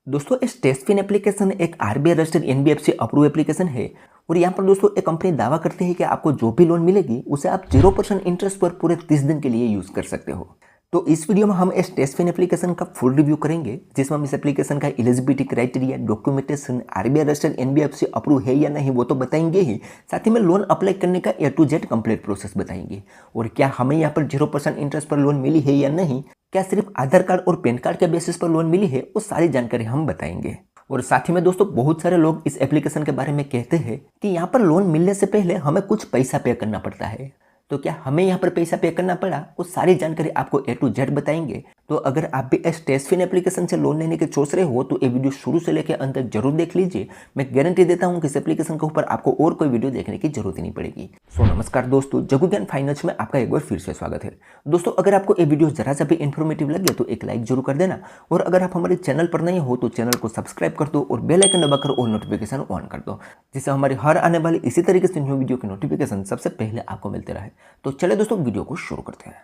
दोस्तों इस टेस्टफिन एप्लीकेशन एक RBI registered NBFC approve application है। और यहाँ पर दोस्तों एक कंपनी दावा करती है कि आपको जो भी लोन मिलेगी उसे आप 0% इंटरेस्ट पर पूरे 30 दिन के लिए यूज कर सकते हो। तो इस वीडियो में हम इस टेस्टफिन एप्लीकेशन का फुल रिव्यू करेंगे, जिसमें हम इस एप्लीकेशन का eligibility criteria, documentation, RBI registered NBFC approve है या नहीं वो तो बताएंगे ही, साथ ही में लोन अप्लाई करने का A to Z complete process बताएंगे। और क्या हमें यहाँ पर 0% इंटरेस्ट पर लोन मिली है या नहीं, क्या सिर्फ आधार कार्ड और पैन कार्ड के बेसिस पर लोन मिली है, वो सारी जानकारी हम बताएंगे। और साथ ही में दोस्तों बहुत सारे लोग इस एप्लीकेशन के बारे में कहते हैं कि यहाँ पर लोन मिलने से पहले हमें कुछ पैसा पे करना पड़ता है। तो क्या हमें यहाँ पर पैसा पे करना पड़ा, वो सारी जानकारी आपको A to Z बताएंगे। तो अगर आप भी इस टेस्टफिन एप्लीकेशन से लोन लेने के सोच रहे हो तो ये वीडियो शुरू से लेकर अंत तक जरूर देख लीजिए। मैं गारंटी देता हूँ कि इस एप्लीकेशन के ऊपर आपको और कोई वीडियो देखने की जरूरत ही नहीं पड़ेगी। सो नमस्कार दोस्तों, जगू ज्ञान फाइनेंस में आपका एक बार फिर से स्वागत है। दोस्तों अगर आपको ये वीडियो जरा सा भी इन्फॉर्मेटिव लगे तो एक लाइक जरूर कर देना, और अगर आप हमारे चैनल पर नहीं हो तो चैनल को सब्सक्राइब कर दो और बेल आइकन दबाकर ऑल नोटिफिकेशन ऑन कर दो, जिससे हमारे हर आने वाली इसी तरीके से न्यू वीडियो के नोटिफिकेशन सबसे पहले आपको मिलते रहे। तो चले दोस्तों वीडियो को शुरू करते हैं।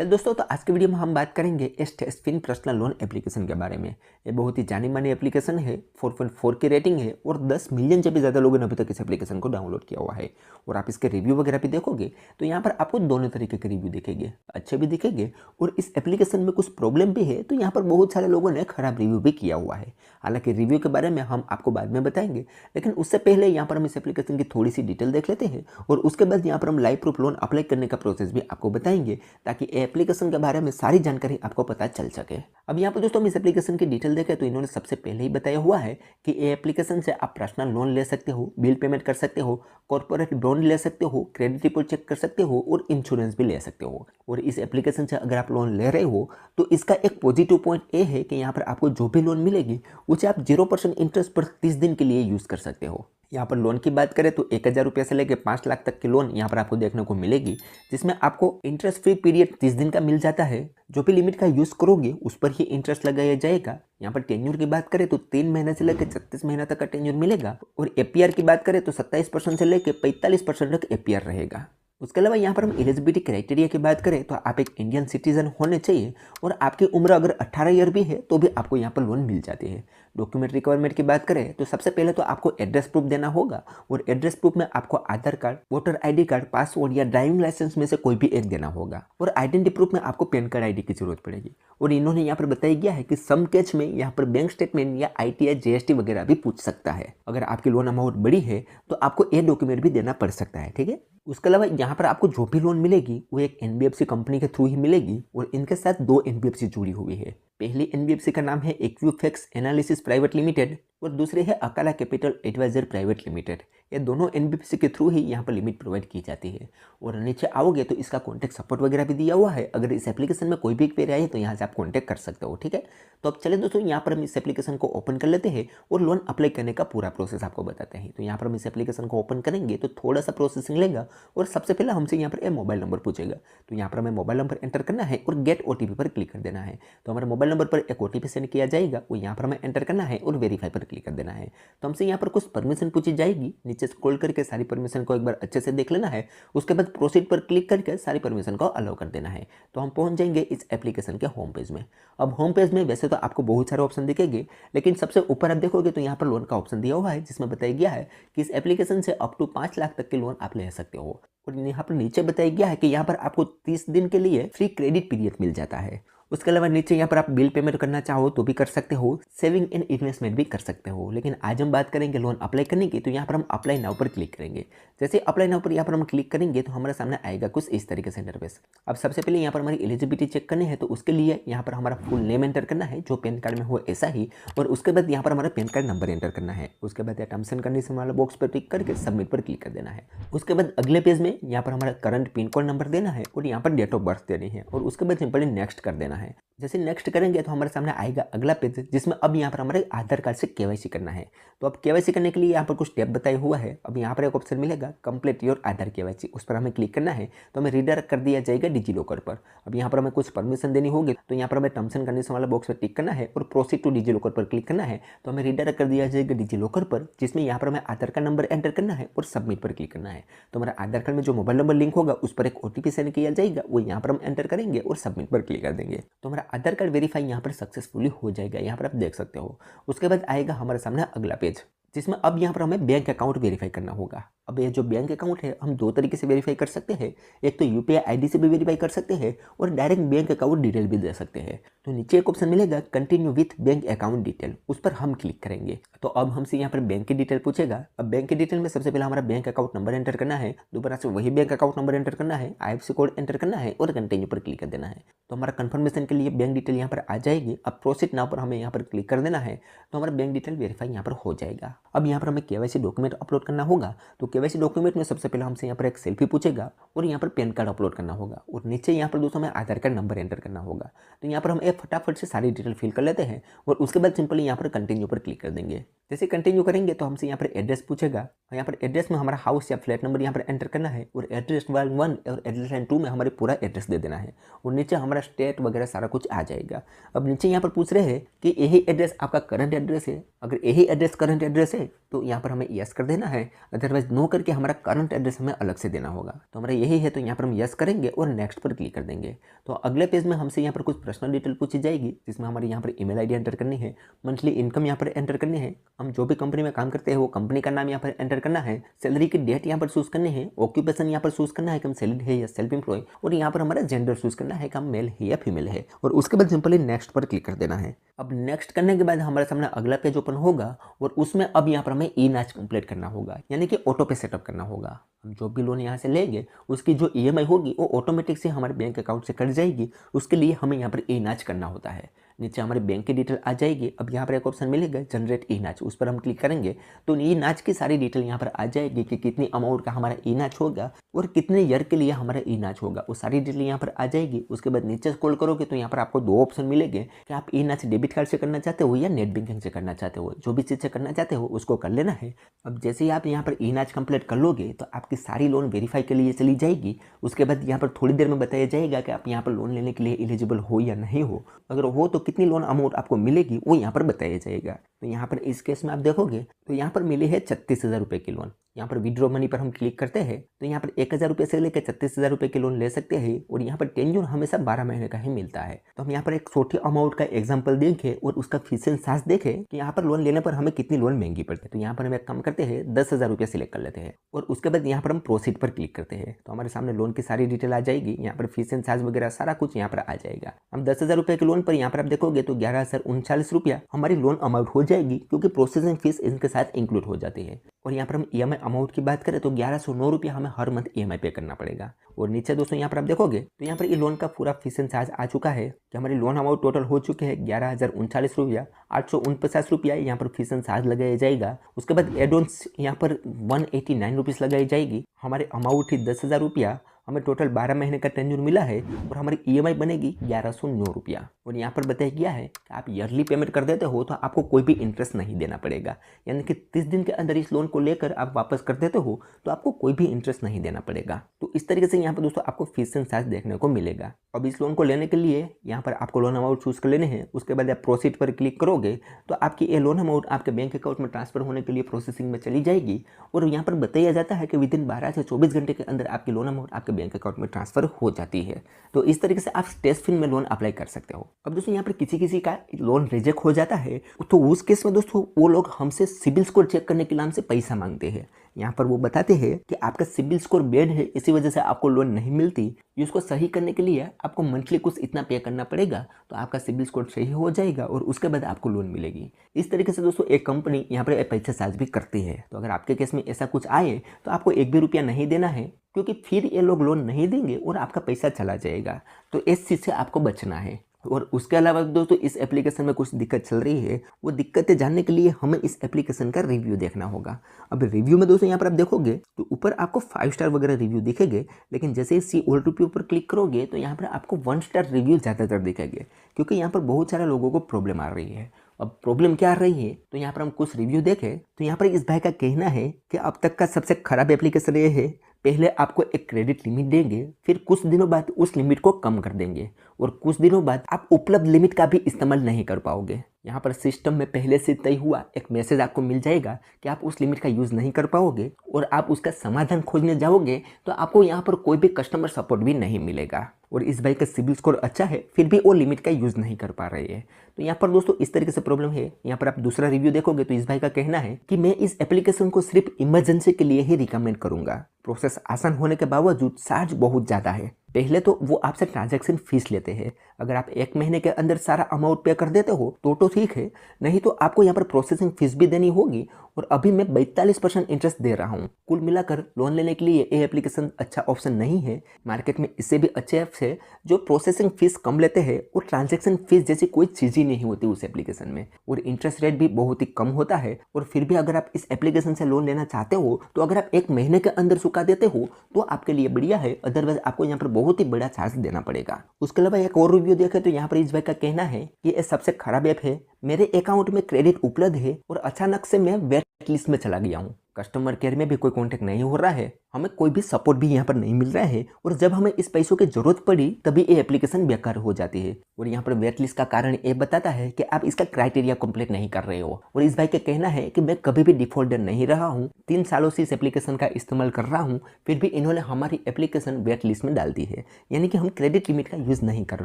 दोस्तों तो आज के वीडियो में हम बात करेंगे इस टेस्टफिन पर्सनल लोन एप्लीकेशन के बारे में। ये बहुत ही जानी मानी एप्लीकेशन है, 4.4 की रेटिंग है और 10 मिलियन से भी ज़्यादा लोगों ने अभी तक इस एप्लीकेशन को डाउनलोड किया हुआ है। और आप इसके रिव्यू वगैरह भी देखोगे तो यहाँ पर आपको दोनों तरीके के रिव्यू दिखेंगे, अच्छे भी दिखेंगे और इस एप्लीकेशन में कुछ प्रॉब्लम भी है, तो यहाँ पर बहुत सारे लोगों ने खराब रिव्यू भी किया हुआ है। हालांकि रिव्यू के बारे में हम आपको बाद में बताएंगे, लेकिन उससे पहले यहाँ पर हम इस एप्लीकेशन की थोड़ी सी डिटेल देख लेते हैं और उसके बाद यहाँ पर हम लाइव प्रूफ लोन अप्लाई करने का प्रोसेस भी आपको बताएंगे, ताकि एप्लीकेशन के बारे में सारी जानकारी आपको पता चल सके। अब यहाँ पर दोस्तों हम इस एप्लीकेशन की डिटेल देखें तो इन्होंने सबसे पहले ही बताया हुआ है कि ये एप्लीकेशन से आप पर्सनल लोन ले सकते हो, बिल पेमेंट कर सकते हो, कॉर्पोरेट बॉन्ड ले सकते हो, क्रेडिट रिपोर्ट चेक कर सकते हो और इंश्योरेंस भी ले सकते हो। और इस एप्लीकेशन से अगर आप लोन ले रहे हो तो इसका एक पॉजिटिव पॉइंट ये है कि यहाँ पर आपको जो भी लोन मिलेगी उसे आप 0% इंटरेस्ट पर 30 दिन के लिए यूज़ कर सकते हो। यहाँ पर लोन की बात करें तो 1000 रुपये से लेकर 5 लाख तक की लोन यहाँ पर आपको देखने को मिलेगी, जिसमें आपको इंटरेस्ट फ्री पीरियड 30 दिन का मिल जाता है। जो भी लिमिट का यूज़ करोगे उस पर ही इंटरेस्ट लगाया जाएगा। यहाँ पर टेन्यूर की बात करें तो 3 महीने से लेकर 36 महीना तक का टेन्यूर मिलेगा। और APR की बात करें तो 27% से लेकर 45% तक APR रहेगा। उसके अलावा यहाँ पर हम एलिजिबिलिटी क्राइटेरिया की बात करें तो आप एक इंडियन सिटीजन होने चाहिए और आपकी उम्र अगर 18 ईयर भी है तो भी आपको यहाँ पर लोन मिल जाती है। डॉक्यूमेंट रिक्वायरमेंट की बात करें तो सबसे पहले तो आपको एड्रेस प्रूफ देना होगा, और एड्रेस प्रूफ में आपको Aadhaar card, voter ID card, passport या ड्राइविंग लाइसेंस में से कोई भी एक देना होगा। और आइडेंटिटी प्रूफ में आपको पैन कार्ड ID की जरूरत पड़ेगी। और इन्होंने यहाँ पर बताया गया है कि सम केस में यहाँ पर बैंक स्टेटमेंट या ITI GST वगैरह भी पूछ सकता है। अगर आपकी लोन अमाउंट बड़ी है तो आपको ये डॉक्यूमेंट भी देना पड़ सकता है, ठीक है। उसके अलावा यहाँ पर आपको जो भी लोन मिलेगी वो एक NBFC कंपनी के थ्रू ही मिलेगी, और इनके साथ 2 NBFC जुड़ी हुई है। पहली NBFC का नाम है इक्विफैक्स एनालिसिस प्राइवेट लिमिटेड और दूसरी है अकाला कैपिटल एडवाइजर प्राइवेट लिमिटेड। ये दोनों NBFC के थ्रू ही यहाँ पर लिमिट प्रोवाइड की जाती है। और नीचे आओगे तो इसका कॉन्टैक्ट सपोर्ट वगैरह भी दिया हुआ है। अगर इस एप्लीकेशन में कोई भी क्वेरी आए तो यहाँ से आप कॉन्टैक्ट कर सकते हो, ठीक है। तो अब चले दोस्तों यहाँ पर हम इस एप्लीकेशन को ओपन कर लेते हैं और लोन अप्लाई करने का पूरा प्रोसेस आपको बताते हैं। तो यहाँ पर हम इस एप्लीकेशन को ओपन करेंगे तो थोड़ा सा प्रोसेसिंग लेगा और सबसे पहले हमसे यहाँ पर मोबाइल नंबर पूछेगा। तो यहाँ पर हमें मोबाइल नंबर एंटर करना है और गेट OTP पर क्लिक कर देना है। तो हमारे मोबाइल नंबर पर एक OTP सेंड किया जाएगा, वो यहाँ पर हमें एंटर करना है और वेरीफाई पर क्लिक कर देना है। तो हमसे यहाँ पर कुछ परमिशन पूछी जाएगी, नीचे स्क्रॉल करके सारी परमिशन को एक बार अच्छे से देख लेना है। उसके बाद प्रोसीड पर क्लिक करके सारी परमिशन को अलाउ कर देना है। तो हम पहुंच जाएंगे इस एप्लीकेशन के होम पेज में। अब होम पेज में वैसे तो आपको बहुत सारे ऑप्शन दिखेंगे, लेकिन सबसे ऊपर आप देखोगे तो यहाँ पर लोन का ऑप्शन दिया हुआ है, जिसमें बताया गया है कि इस एप्लीकेशन से अप टू 5 लाख तक के लोन आप ले सकते हो। और यहाँ पर नीचे बताया गया है कि यहाँ पर आपको 30 दिन के लिए फ्री क्रेडिट पीरियड मिल जाता है। उसके अलावा नीचे यहाँ पर आप बिल पेमेंट करना चाहो तो भी कर सकते हो, सेविंग एंड इन्वेस्टमेंट भी कर सकते हो। लेकिन आज हम बात करेंगे लोन अप्लाई करने की, तो यहाँ पर हम अप्लाई नाउ पर क्लिक करेंगे। जैसे अप्लाई नाउ पर यहाँ पर हम क्लिक करेंगे तो हमारे सामने आएगा कुछ इस तरीके से इंटरफेस। अब सबसे पहले यहाँ पर हमारी एलिजिबिलिटी चेक करनी है, तो उसके लिए यहाँ पर हमारा फुल नेम एंटर करना है जो पैन कार्ड में हो ऐसा ही, और उसके बाद यहाँ पर हमारा पैन कार्ड नंबर एंटर करना है। उसके बाद टर्म्स एंड कंडीशन वाला बॉक्स पर टिक करके सबमिट पर क्लिक कर देना है। उसके बाद अगले पेज में यहाँ पर हमारा करंट पिन कोड नंबर देना है और यहाँ पर डेट ऑफ बर्थ देनी है, और उसके बाद सिंपली नेक्स्ट कर देना है। जैसे नेक्स्ट करेंगे तो हमारे सामने आएगा अगला पेज, जिसमें अब यहाँ पर हमारे आधार कार्ड से KYC करना है। तो अब KYC करने के लिए यहाँ पर कुछ स्टेप बताया हुआ है। अब यहाँ पर एक ऑप्शन मिलेगा कंप्लीट योर आधार KYC, उस पर हमें क्लिक करना है। तो हमें रीडायरेक्ट कर दिया जाएगा डिजिलॉकर पर। अब यहाँ पर हमें कुछ परमिशन देनी होगी, तो यहाँ पर हमें टर्म्स एंड कंडीशन वाला बॉक्स पर टिक करना है और प्रोसीड टू डिजिलॉकर पर क्लिक करना है। तो हमें रीडायरेक्ट कर दिया जाएगा डिजिलॉकर पर, जिसमें यहाँ पर हमें आधार कार्ड नंबर एंटर करना है और सबमिट पर क्लिक करना है। तो हमारा आधार कार्ड में जो मोबाइल नंबर लिंक होगा उस पर एक OTP सेंड किया जाएगा, वो यहाँ पर हम एंटर करेंगे और सबमिट पर क्लिक कर देंगे। तो हमारा आधार कार्ड वेरीफाई यहाँ पर सक्सेसफुली हो जाएगा, यहाँ पर आप देख सकते हो। उसके बाद आएगा हमारे सामने अगला पेज, जिसमें अब यहाँ पर हमें बैंक अकाउंट वेरीफाई करना होगा। अब ये जो बैंक अकाउंट है हम दो तरीके से वेरीफाई कर सकते हैं, एक तो यूपीआई आईडी से भी वेरीफाई कर सकते हैं और डायरेक्ट बैंक अकाउंट डिटेल भी दे सकते हैं। तो नीचे एक ऑप्शन मिलेगा continue with bank account detail, उस पर हम क्लिक करेंगे। तो अब हमसे यहाँ पर बैंक की डिटेल पूछेगा। अब बैंक की डिटेल में सबसे पहले हमारा बैंक अकाउंट नंबर एंटर करना है, दोबारा से वही बैंक अकाउंट नंबर एंटर करना है, IFSC कोड एंटर करना है और कंटिन्यू पर क्लिक कर देना है। तो हमारा कंफर्मेशन के लिए बैंक डिटेल यहाँ पर आ जाएगी। अब प्रोसीड नाउ पर हमें यहाँ पर क्लिक कर देना है, तो हमारा बैंक डिटेल वेरीफाई यहाँ पर हो जाएगा। अब यहाँ पर हमें केवाईसी डॉक्यूमेंट अपलोड करना होगा। तो केवाईसी डॉक्यूमेंट में सबसे पहले हमसे यहाँ पर एक सेल्फी पूछेगा और यहाँ पर पैन कार्ड अपलोड करना होगा और नीचे यहाँ पर दोस्तों हमें आधार कार्ड नंबर एंटर करना होगा। तो यहाँ पर हम एक फटाफट से सारी डिटेल फिल कर लेते हैं और उसके बाद सिंपली यहाँ पर कंटिन्यू पर क्लिक कर देंगे। जैसे कंटिन्यू करेंगे तो हमसे यहाँ पर एड्रेस पूछेगा और यहाँ पर एड्रेस में हमारा हाउस या फ्लैट नंबर यहाँ पर एंटर करना है और एड्रेस लाइन 1 और एड्रेस लाइन 2 में हमारे पूरा एड्रेस दे देना है और नीचे हमारा स्टेट वगैरह सारा कुछ आ जाएगा। अब नीचे यहाँ पर पूछ रहे हैं कि यही एड्रेस आपका करंट एड्रेस है। अगर यही एड्रेस करंट एड्रेस है तो यहाँ पर हमें यस कर देना है, अदरवाइज नो करके हमारा करंट एड्रेस हमें अलग से देना होगा। तो हमारा यही है तो यहाँ पर हम यस करेंगे और नेक्स्ट पर क्लिक कर देंगे। तो अगले पेज में हमसे यहाँ पर कुछ पर्सनल डिटेल पूछी जाएगी, जिसमें हमारी यहाँ पर ईमेल आईडी एंटर करनी है, मंथली इनकम यहाँ पर एंटर करनी है, हम जो भी कंपनी में काम करते हैं वो कंपनी का नाम यहाँ पर एंटर करना है, सैलरी की डेट यहाँ पर चूज करनी है, ऑक्यूपेशन यहाँ पर चूज करना है कि हम सैलरी है या सेल्फ एम्प्लॉय, और यहाँ पर हमारा जेंडर चूज करना है कि हम मेल है या फीमेल है, और उसके बाद सिंपली नेक्स्ट पर क्लिक कर देना है। अब नेक्स्ट करने के बाद हमारे सामने अगला पेज ओपन होगा और उसमें अब यहाँ पर हमें ई नाच कंप्लीट करना होगा, यानी कि ऑटो पे सेटअप करना होगा। हम जो भी लोन यहाँ से लेंगे उसकी जो EMI होगी वो ऑटोमेटिक से हमारे बैंक अकाउंट से कट जाएगी। उसके लिए हमें यहाँ पर ई नाच करना होता है। नीचे हमारे बैंक की डिटेल आ जाएगी। अब यहाँ पर एक ऑप्शन मिलेगा जनरेट ई नाच, उस पर हम क्लिक करेंगे तो ई नाच की सारी डिटेल यहाँ पर आ जाएगी कि कितनी अमाउंट का हमारा ई नाच होगा और कितने ईयर के लिए हमारा ई नाच होगा, वो सारी डिटेल यहाँ पर आ जाएगी। उसके बाद नीचे स्क्रॉल करोगे तो यहाँ पर आपको दो ऑप्शन मिलेंगे कि आप ई नाच डेबिट कार्ड से करना चाहते हो या नेट बैंकिंग से करना चाहते हो। जो भी चीज़ से करना चाहते हो उसको कर लेना है। अब जैसे ही आप यहाँ पर ई नाच कंप्लीट कर लोगे तो आपकी सारी लोन वेरीफाई के लिए चली जाएगी। उसके बाद यहाँ पर थोड़ी देर में बताया जाएगा कि आप यहाँ पर लोन लेने के लिए एलिजिबल हो या नहीं हो। अगर हो तो कितनी लोन अमाउंट आपको मिलेगी वो यहाँ पर बताया जाएगा। तो यहाँ पर इस केस में आप देखोगे तो यहाँ पर मिली है 36,000 रुपये की लोन। यहाँ पर विड्रॉ मनी पर हम क्लिक करते हैं तो यहाँ पर 1,000 रुपये से लेकर 36,000 रुपये की लोन ले सकते हैं और यहाँ पर टेन्योर हमेशा 12 महीने का ही मिलता है। तो हम यहाँ पर एक छोटी अमाउंट का एग्जांपल देखें और उसका फीस एंड चार्ज देखें कि यहाँ पर लोन लेने पर हमें कितनी लोन महंगी पड़ती है। तो यहाँ पर हम एक काम करते हैं 10,000 रुपये सिलेक्ट कर लेते हैं और उसके बाद यहाँ पर हम प्रोसीड पर क्लिक करते हैं। तो हमारे सामने लोन की सारी डिटेल आ जाएगी। यहाँ पर फीस एंड चार्ज वगैरह सारा कुछ यहाँ पर आ जाएगा। हम 10,000 रुपये के लोन पर यहाँ पर आप देखोगे तो 11,039 रुपया हमारी लोन अमाउंट हो जाएगी, क्योंकि प्रोसेसिंग फीस इनके साथ इंक्लूड हो जाती है। और यहाँ पर हम EMI अमाउंट की बात करें तो 1109 रुपया हमें हर मंथ EMI पे करना पड़ेगा। और नीचे दोस्तों यहाँ पर आप देखोगे तो यहाँ पर ये लोन का पूरा फीस एंड चार्ज आ चुका है कि हमारी लोन अमाउंट टोटल हो चुके हैं 11,039 रुपया, 849 रुपया यहाँ पर फीस एंड चार्ज लगाया जाएगा। उसके बाद एडोन्स यहाँ पर 189 रुपीज़ लगाई जाएगी। हमारे अमाउंट थी 10,000 रुपया, हमें टोटल 12 महीने का टेन्योर मिला है और हमारी EMI बनेगी 1109 रुपया। और यहाँ पर बताया गया है कि आप ईयरली पेमेंट कर देते हो तो आपको कोई भी इंटरेस्ट नहीं देना पड़ेगा, यानी कि 30 दिन के अंदर इस लोन को लेकर आप वापस कर देते हो तो आपको कोई भी इंटरेस्ट नहीं देना पड़ेगा। तो इस तरीके से यहाँ पर दोस्तों आपको फीस एंड चार्ज देखने को मिलेगा। अब इस लोन को लेने के लिए यहाँ पर आपको लोन अमाउंट चूज कर लेने हैं। उसके बाद आप प्रोसीड पर क्लिक करोगे तो आपकी ये लोन अमाउंट आपके बैंक अकाउंट में ट्रांसफर होने के लिए प्रोसेसिंग में चली जाएगी। और यहाँ पर बताया जाता है कि विदिन 12 से 24 घंटे के अंदर आपकी लोन अमाउंट आपके बैंक अकाउंट में ट्रांसफर हो जाती है। तो इस तरीके से आप टेस्टफिन में लोन अप्लाई कर सकते हो। अब दोस्तों यहाँ पर किसी का लोन रिजेक्ट हो जाता है तो उस केस में दोस्तों वो लोग हमसे सिबिल स्कोर चेक करने के नाम से पैसा मांगते हैं। यहाँ पर वो बताते हैं कि आपका सिबिल स्कोर बैड है, इसी वजह से आपको लोन नहीं मिलती। इसको सही करने के लिए आपको मंथली कुछ इतना पे करना पड़ेगा तो आपका सिबिल स्कोर सही हो जाएगा और उसके बाद आपको लोन मिलेगी। इस तरीके से दोस्तों एक कंपनी यहाँ पर पैसा चार्ज भी करती है। तो अगर आपके केस में ऐसा कुछ आए तो आपको एक भी रुपया नहीं देना है, क्योंकि फिर ये लोग लोन नहीं देंगे और आपका पैसा चला जाएगा। तो इस चीज़ से आपको बचना है। और उसके अलावा दोस्तों इस एप्लीकेशन में कुछ दिक्कत चल रही है, वो दिक्कतें जानने के लिए हमें इस एप्लीकेशन का रिव्यू देखना होगा। अब रिव्यू में दोस्तों यहाँ पर आप देखोगे तो ऊपर आपको 5 स्टार वगैरह रिव्यू दिखेंगे, लेकिन जैसे ही सी ऑल रिव्यू पर क्लिक करोगे तो यहाँ पर आपको 1 स्टार रिव्यू ज़्यादातर दिखेंगे, क्योंकि यहाँ पर बहुत सारे लोगों को प्रॉब्लम आ रही है। अब प्रॉब्लम क्या आ रही है तो यहाँ पर हम कुछ रिव्यू देखें तो यहाँ पर इस भाई का कहना है कि अब तक का सबसे खराब एप्लीकेशन ये है, पहले आपको एक क्रेडिट लिमिट देंगे, फिर कुछ दिनों बाद उस लिमिट को कम कर देंगे और कुछ दिनों बाद आप उपलब्ध लिमिट का भी इस्तेमाल नहीं कर पाओगे। यहाँ पर सिस्टम में पहले से तय हुआ एक मैसेज आपको मिल जाएगा कि आप उस लिमिट का यूज़ नहीं कर पाओगे और आप उसका समाधान खोजने जाओगे तो आपको यहाँ पर कोई भी कस्टमर सपोर्ट भी नहीं मिलेगा। और इस भाई का सिबिल स्कोर अच्छा है, फिर भी वो लिमिट का यूज़ नहीं कर पा रहे हैं। तो यहाँ पर दोस्तों इस तरीके से प्रॉब्लम है। यहाँ पर आप दूसरा रिव्यू देखोगे तो इस भाई का कहना है कि मैं इस एप्लीकेशन को सिर्फ इमरजेंसी के लिए ही रिकमेंड करूँगा। प्रोसेस आसान होने के बावजूद चार्ज बहुत ज़्यादा है। पहले तो वो आपसे ट्रांजैक्शन फीस लेते हैं। अगर आप 1 महीने के अंदर सारा अमाउंट पे कर देते हो तो ठीक है, नहीं तो आपको यहाँ पर प्रोसेसिंग फीस भी देनी होगी और अभी मैं 42% इंटरेस्ट दे रहा हूँ। कुल मिलाकर लोन लेने के लिए ये एप्लीकेशन अच्छा ऑप्शन नहीं है। मार्केट में इससे भी अच्छे ऐप्स है जो प्रोसेसिंग फीस कम लेते हैं और ट्रांजैक्शन फीस जैसी कोई चीज़ ही नहीं होती उस एप्लीकेशन में और इंटरेस्ट रेट भी बहुत ही कम होता है। और फिर भी अगर आप इस एप्लीकेशन से लोन लेना चाहते हो तो अगर आप 1 महीने के अंदर चुका देते हो तो आपके लिए बढ़िया है, अदरवाइज आपको यहाँ पर बहुत ही बड़ा चार्ज देना पड़ेगा। उसके अलावा एक और रिव्यू देखें तो यहाँ पर इस भाई का कहना है कि ये सबसे खराब ऐप है, मेरे अकाउंट में क्रेडिट उपलब्ध है और अचानक से मैं वेट लिस्ट में चला गया हूँ। कस्टमर केयर में भी कोई कांटेक्ट नहीं हो रहा है, हमें कोई भी सपोर्ट भी यहाँ पर नहीं मिल रहा है और जब हमें इस पैसों की जरूरत पड़ी तभी ये एप्लीकेशन बेकार हो जाती है। और यहाँ पर वेट लिस्ट का कारण ये बताता है कि आप इसका क्राइटेरिया कंप्लीट नहीं कर रहे हो। और इस भाई का कहना है कि मैं कभी भी डिफॉल्टर नहीं रहा हूँ, 3 सालों से इस एप्लीकेशन का इस्तेमाल कर रहा हूँ, फिर भी इन्होंने हमारी एप्लीकेशन वेट लिस्ट में डाल दी है, यानी कि हम क्रेडिट लिमिट का यूज़ नहीं कर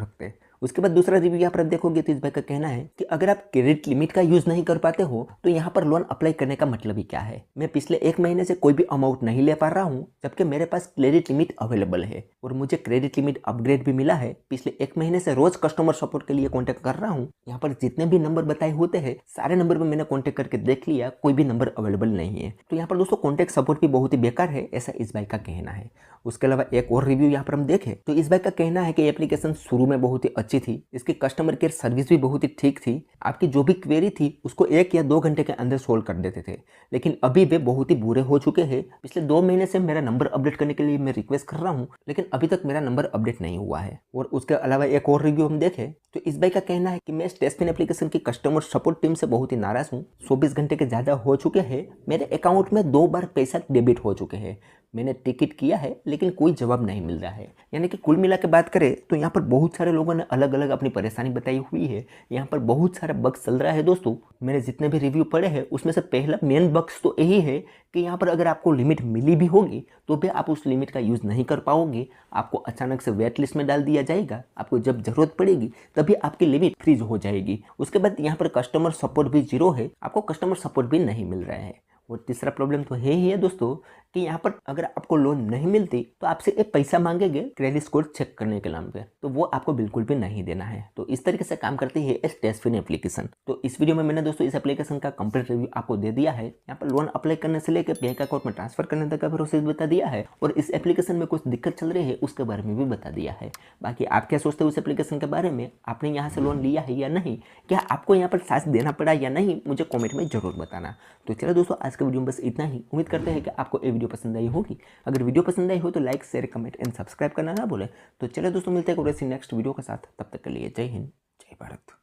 सकते। उसके बाद दूसरा रिव्यू यहाँ पर आप देखोगे तो इस भाई का कहना है कि अगर आप क्रेडिट लिमिट का यूज़ नहीं कर पाते हो तो यहाँ पर लोन अप्लाई करने का मतलब ही क्या है। मैं पिछले 1 महीने से कोई भी अमाउंट नहीं ले पा रहा हूँ जबकि मेरे पास क्रेडिट लिमिट अवेलेबल है और मुझे क्रेडिट लिमिट अपग्रेड भी मिला है। पिछले 1 महीने से रोज कस्टमर सपोर्ट के लिए कॉन्टैक्ट कर रहा हूँ। यहाँ पर जितने भी नंबर बताए होते हैं सारे नंबर पर मैंने कॉन्टैक्ट करके देख लिया, कोई भी नंबर अवेलेबल नहीं है। तो यहाँ पर दोस्तों कॉन्टैक्ट सपोर्ट भी बहुत ही बेकार है, ऐसा इस भाई का कहना है। उसके अलावा एक और रिव्यू यहाँ पर हम देखें तो इस भाई का कहना है कि एप्लीकेशन शुरू में बहुत ही अच्छी थी, इसकी कस्टमर केयर सर्विस भी बहुत ही ठीक थी, आपकी जो भी क्वेरी थी उसको 1 या 2 घंटे के अंदर सोल्व कर देते थे, लेकिन अभी वे बहुत ही बुरे हो चुके हैं। पिछले 2 महीने से मेरा नंबर अपडेट करने के लिए मैं रिक्वेस्ट कर रहा हूँ लेकिन अभी तक मेरा नंबर अपडेट नहीं हुआ है। और उसके अलावा एक और रिव्यू हम देखें तो इस भाई का कहना है कि मैं टेस्टपिन एप्लीकेशन की कस्टमर सपोर्ट टीम से बहुत ही नाराज हूँ। 24 घंटे के ज़्यादा हो चुके हैं, मेरे अकाउंट में 2 बार पैसा डेबिट हो चुके हैं, मैंने टिकट किया है लेकिन कोई जवाब नहीं मिल रहा है। यानी कि कुल मिला के बात करें तो यहाँ पर बहुत सारे लोगों ने अलग अलग अपनी परेशानी बताई हुई है। यहाँ पर बहुत सारा बग्स चल रहा है दोस्तों। मैंने जितने भी रिव्यू पढ़े हैं उसमें से पहला मेन बग्स तो यही है कि यहाँ पर अगर आपको लिमिट मिली भी होगी तो भी आप उस लिमिट का यूज़ नहीं कर पाओगे, आपको अचानक से वेट लिस्ट में डाल दिया जाएगा, आपको जब ज़रूरत पड़ेगी तभी आपकी लिमिट फ्रीज हो जाएगी। उसके बाद यहाँ पर कस्टमर सपोर्ट भी 0 है, आपको कस्टमर सपोर्ट भी नहीं मिल रहा है। और तीसरा प्रॉब्लम तो है ही है दोस्तों कि यहाँ पर अगर आपको लोन नहीं मिलती तो आपसे एक पैसा मांगेंगे क्रेडिट स्कोर चेक करने के नाम पे, तो वो आपको बिल्कुल भी नहीं देना है। तो इस तरीके से काम करती है इस टेस्टपिन एप्लीकेशन। तो इस वीडियो में मैंने दोस्तों इस एप्लीकेशन का कंप्लीट रिव्यू आपको दे दिया है। यहाँ पर लोन अप्लाई करने से लेकर बैंक अकाउंट में ट्रांसफर करने तक का प्रोसेस बता दिया है और इस एप्लीकेशन में कुछ दिक्कत चल रही है उसके बारे में भी बता दिया है। बाकी आप क्या सोचते हो उस एप्लीकेशन के बारे में, आपने यहाँ से लोन लिया है या नहीं, क्या आपको यहाँ पर चार्ज देना पड़ा या नहीं, मुझे कॉमेंट में जरूर बताना। तो चलो दोस्तों आज के वीडियो में बस इतना ही। उम्मीद करते हैं कि आपको ये वीडियो पसंद आई होगी। अगर वीडियो पसंद आई हो तो like share comment and subscribe करना ना भूलें। तो चलो दोस्तों मिलते हैं नेक्स्ट वीडियो के साथ, तब तक के लिए जय हिंद जय भारत।